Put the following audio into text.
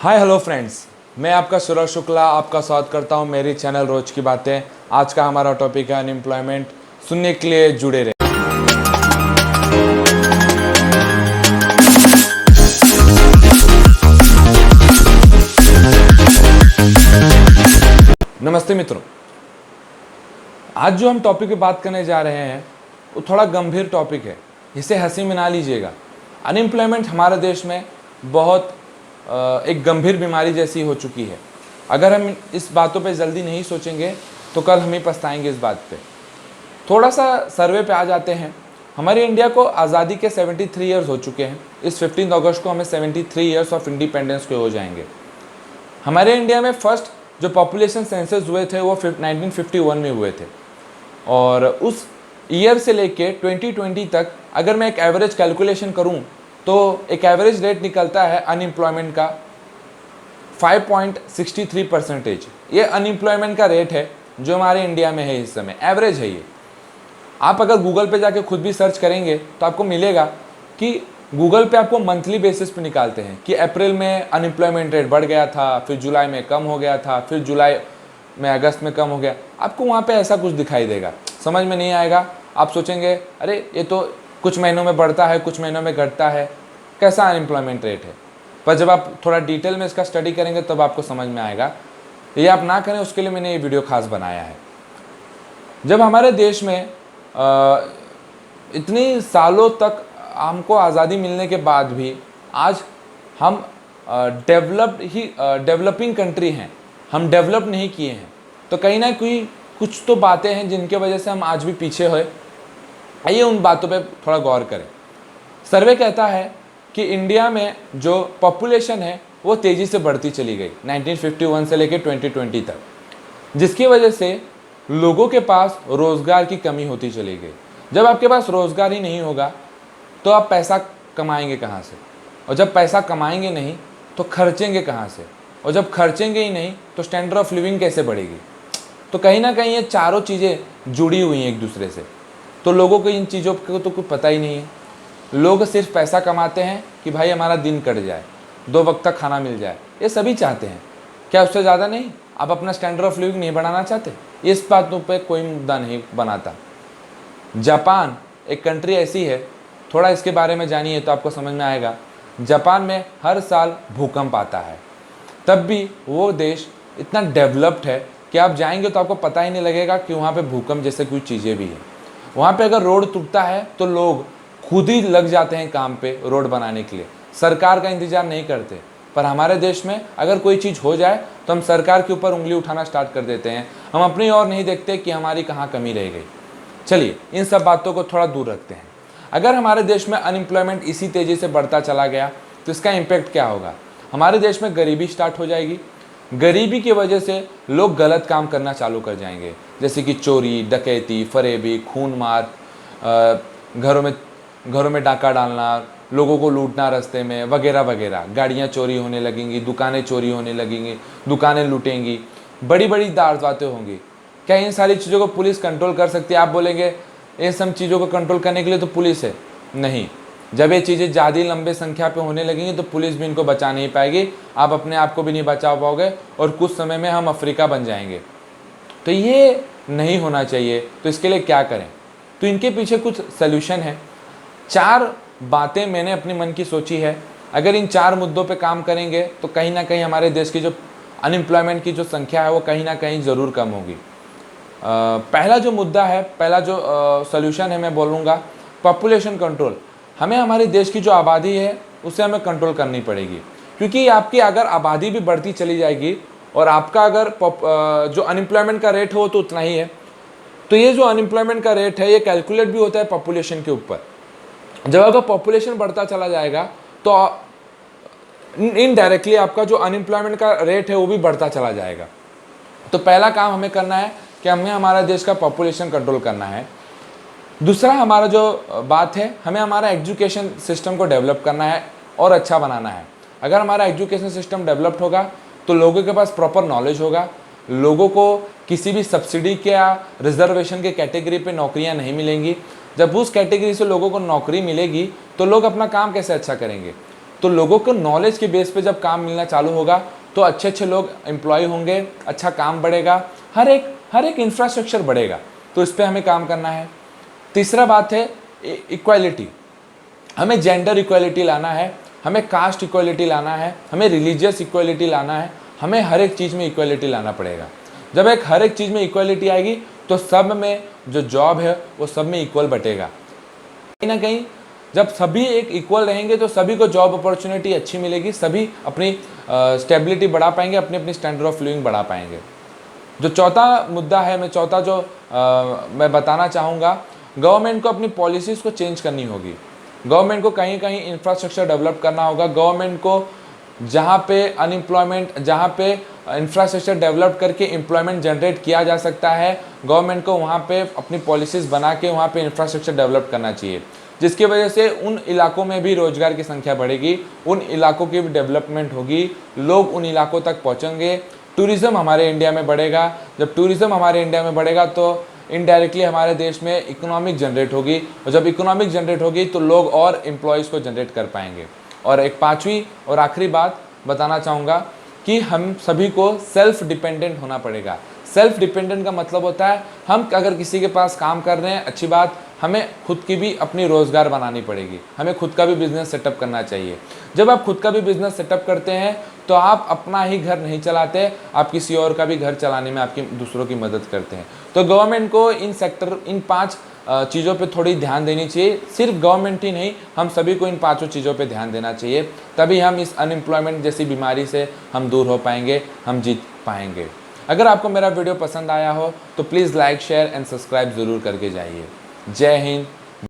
Hi hello friends, मैं आपका सूरज शुक्ला आपका स्वागत करता हूं मेरी चैनल रोज की बातें। आज का हमारा टॉपिक है अनएम्प्लॉयमेंट। सुनने के लिए जुड़े रहे। नमस्ते मित्रों, आज जो हम टॉपिक की बात करने जा रहे हैं वो थोड़ा गंभीर टॉपिक है, इसे हंसी में ना लीजिएगा। अनएम्प्लॉयमेंट हमारे देश में बहुत एक गंभीर बीमारी जैसी हो चुकी है। अगर हम इस बातों पे जल्दी नहीं सोचेंगे तो कल हम ही पछताएंगे इस बात पे। थोड़ा सा सर्वे पे आ जाते हैं। हमारे इंडिया को आज़ादी के 73 ईयर्स हो चुके हैं। इस 15 अगस्त को हमें 73 ईयर्स ऑफ इंडिपेंडेंस के हो जाएंगे। हमारे इंडिया में फर्स्ट जो पॉपुलेशन सेंसस हुए थे वो 1951 में हुए थे, और उस ईयर से लेके 2020 तक अगर मैं एक एवरेज कैलकुलेशन करूं तो एक एवरेज रेट निकलता है अनएम्प्लॉयमेंट का 5.63%। ये अनएम्प्लॉयमेंट का रेट है जो हमारे इंडिया में है इस समय, एवरेज है ये। आप अगर गूगल पे जाके खुद भी सर्च करेंगे तो आपको मिलेगा कि गूगल पे आपको मंथली बेसिस पे निकालते हैं कि अप्रैल में अनएम्प्लॉयमेंट रेट बढ़ गया था, फिर जुलाई में कम हो गया था, फिर जुलाई में अगस्त में कम हो गया। आपको वहाँ पे ऐसा कुछ दिखाई देगा, समझ में नहीं आएगा। आप सोचेंगे अरे ये तो कुछ महीनों में बढ़ता है, कुछ महीनों में घटता है, कैसा अनएम्प्लॉयमेंट रेट है। पर जब आप थोड़ा डिटेल में इसका स्टडी करेंगे तब आपको समझ में आएगा। ये आप ना करें उसके लिए मैंने ये वीडियो खास बनाया है। जब हमारे देश में इतनी सालों तक हमको आज़ादी मिलने के बाद भी आज हम डेवलपिंग कंट्री हैं, हम डेवलप नहीं किए हैं, तो कहीं ना कहीं कुछ तो बातें हैं जिनके वजह से हम आज भी पीछे हुए। आइए उन बातों पे थोड़ा गौर करें। सर्वे कहता है कि इंडिया में जो पॉपुलेशन है वो तेज़ी से बढ़ती चली गई 1951 से लेकर 2020 तक, जिसकी वजह से लोगों के पास रोज़गार की कमी होती चली गई। जब आपके पास रोज़गार ही नहीं होगा तो आप पैसा कमाएंगे कहाँ से, और जब पैसा कमाएंगे नहीं तो खर्चेंगे कहाँ से, और जब खर्चेंगे ही नहीं तो स्टैंडर्ड ऑफ लिविंग कैसे बढ़ेगी। तो कहीं ना कहीं ये चारों चीज़ें जुड़ी हुई हैं एक दूसरे से। तो लोगों को इन चीज़ों को तो कुछ पता ही नहीं है। लोग सिर्फ पैसा कमाते हैं कि भाई हमारा दिन कट जाए, 2 वक्त का खाना मिल जाए, ये सभी चाहते हैं। क्या उससे ज़्यादा नहीं? आप अपना स्टैंडर्ड ऑफ लिविंग नहीं बढ़ाना चाहते? इस बातों पे कोई मुद्दा नहीं बनाता। जापान एक कंट्री ऐसी है, थोड़ा इसके बारे में जानिए तो आपको समझ में आएगा। जापान में हर साल भूकंप आता है, तब भी वो देश इतना डेवलप्ड है कि आप जाएंगे तो आपको पता ही नहीं लगेगा कि वहाँ पे भूकंप जैसे कुछ चीज़ें भी हैं। वहाँ पे अगर रोड टूटता है तो लोग खुद ही लग जाते हैं काम पे रोड बनाने के लिए, सरकार का इंतज़ार नहीं करते। पर हमारे देश में अगर कोई चीज़ हो जाए तो हम सरकार के ऊपर उंगली उठाना स्टार्ट कर देते हैं। हम अपनी ओर नहीं देखते कि हमारी कहाँ कमी रह गई। चलिए इन सब बातों को थोड़ा दूर रखते हैं। अगर हमारे देश में अनएम्प्लॉयमेंट इसी तेज़ी से बढ़ता चला गया तो इसका इम्पैक्ट क्या होगा? हमारे देश में गरीबी स्टार्ट हो जाएगी। गरीबी की वजह से लोग गलत काम करना चालू कर जाएंगे, जैसे कि चोरी, डकैती, फरेबी, खून मार, घरों में डाका डालना, लोगों को लूटना रास्ते में वगैरह वगैरह। गाड़ियाँ चोरी होने लगेंगी, दुकानें चोरी होने लगेंगी, दुकानें लूटेंगी, बड़ी बड़ी बातें होंगी। क्या इन सारी चीज़ों को पुलिस कंट्रोल कर सकती है? आप बोलेंगे इन सब चीज़ों को कंट्रोल करने के लिए तो पुलिस है। नहीं, जब ये चीज़ें ज़्यादा लंबे संख्या पे होने लगेंगी तो पुलिस भी इनको बचा नहीं पाएगी, आप अपने आप को भी नहीं बचा पाओगे, और कुछ समय में हम अफ्रीका बन जाएंगे। तो ये नहीं होना चाहिए। तो इसके लिए क्या करें? तो इनके पीछे कुछ सल्यूशन है। 4 बातें मैंने अपने मन की सोची है। अगर इन 4 मुद्दों पे काम करेंगे तो कहीं ना कहीं हमारे देश की जो अनएम्प्लॉयमेंट की जो संख्या है वो कहीं ना कहीं ज़रूर कम होगी। पहला जो मुद्दा है, पहला जो सल्यूशन है, मैं बोलूँगा पॉपुलेशन कंट्रोल। हमें हमारे देश की जो आबादी है उसे हमें कंट्रोल करनी पड़ेगी, क्योंकि आपकी अगर आबादी भी बढ़ती चली जाएगी और आपका अगर जो अनएम्प्लॉयमेंट का रेट हो तो उतना ही है, तो ये जो अनएम्प्लॉयमेंट का रेट है ये कैलकुलेट भी होता है पॉपुलेशन के ऊपर। जब अगर पॉपुलेशन बढ़ता चला जाएगा तो इनडायरेक्टली आपका जो अनएम्प्लॉयमेंट का रेट है वो भी बढ़ता चला जाएगा। तो पहला काम हमें करना है कि हमें हमारा देश का पॉपुलेशन कंट्रोल करना है। दूसरा हमारा जो बात है, हमें हमारा एजुकेशन सिस्टम को डेवलप करना है और अच्छा बनाना है। अगर हमारा एजुकेशन सिस्टम डेवलप्ड होगा तो लोगों के पास प्रॉपर नॉलेज होगा, लोगों को किसी भी सब्सिडी के या रिजर्वेशन के कैटेगरी पे नौकरियां नहीं मिलेंगी। जब उस कैटेगरी से लोगों को नौकरी मिलेगी तो लोग अपना काम कैसे अच्छा करेंगे? तो लोगों को नॉलेज के बेस पे जब काम मिलना चालू होगा तो अच्छे अच्छे लोग एम्प्लॉय होंगे, अच्छा काम बढ़ेगा, हर एक इंफ्रास्ट्रक्चर बढ़ेगा। तो इस पर हमें काम करना है। तीसरा बात है इक्वालिटी। हमें जेंडर इक्वालिटी लाना है, हमें कास्ट इक्वालिटी लाना है, हमें रिलीजियस इक्वालिटी लाना है, हमें हर एक चीज़ में इक्वालिटी लाना पड़ेगा। जब हर एक चीज़ में इक्वालिटी आएगी तो सब में जो जॉब है वो सब में इक्वल बटेगा। कहीं ना कहीं जब सभी एक इक्वल रहेंगे तो सभी को जॉब अपॉर्चुनिटी अच्छी मिलेगी, सभी अपनी स्टेबिलिटी बढ़ा पाएंगे, अपनी अपनी स्टैंडर्ड ऑफ लिविंग बढ़ा पाएंगे। जो चौथा मुद्दा है, मैं बताना चाहूँगा, गवर्नमेंट को अपनी पॉलिसीज़ को चेंज करनी होगी। गवर्नमेंट को कहीं कहीं इंफ्रास्ट्रक्चर डेवलप करना होगा। गवर्नमेंट को जहाँ पे इंफ्रास्ट्रक्चर डेवलप करके एम्प्लॉयमेंट जनरेट किया जा सकता है, गवर्नमेंट को वहाँ पे अपनी पॉलिसीज़ बना के वहाँ पे इंफ्रास्ट्रक्चर डेवलप करना चाहिए, जिसकी वजह से उन इलाकों में भी रोजगार की संख्या बढ़ेगी, उन इलाकों की भी डेवलपमेंट होगी, लोग उन इलाकों तक पहुँचेंगे, टूरिज़्म हमारे इंडिया में बढ़ेगा। जब टूरिज़्म हमारे इंडिया में बढ़ेगा तो इनडायरेक्टली हमारे देश में इकोनॉमिक जनरेट होगी, और जब इकोनॉमिक जनरेट होगी तो लोग और एम्प्लॉयज़ को जनरेट कर पाएंगे। और एक पांचवी और आखिरी बात बताना चाहूँगा कि हम सभी को सेल्फ डिपेंडेंट होना पड़ेगा। सेल्फ डिपेंडेंट का मतलब होता है हम अगर किसी के पास काम कर रहे हैं, अच्छी बात, हमें खुद की भी अपनी रोज़गार बनानी पड़ेगी, हमें खुद का भी बिज़नेस सेटअप करना चाहिए। जब आप खुद का भी बिज़नेस सेटअप करते हैं तो आप अपना ही घर नहीं चलाते, आप किसी और का भी घर चलाने में आपकी दूसरों की मदद करते हैं। तो गवर्नमेंट को इन 5 चीज़ों पे थोड़ी ध्यान देनी चाहिए। सिर्फ गवर्नमेंट ही नहीं, हम सभी को इन 5 चीज़ों पे ध्यान देना चाहिए, तभी हम इस अनएम्प्लॉयमेंट जैसी बीमारी से हम दूर हो पाएंगे, हम जीत पाएंगे। अगर आपको मेरा वीडियो पसंद आया हो तो please like, share and subscribe ज़रूर करके जाइए। जय हिंद,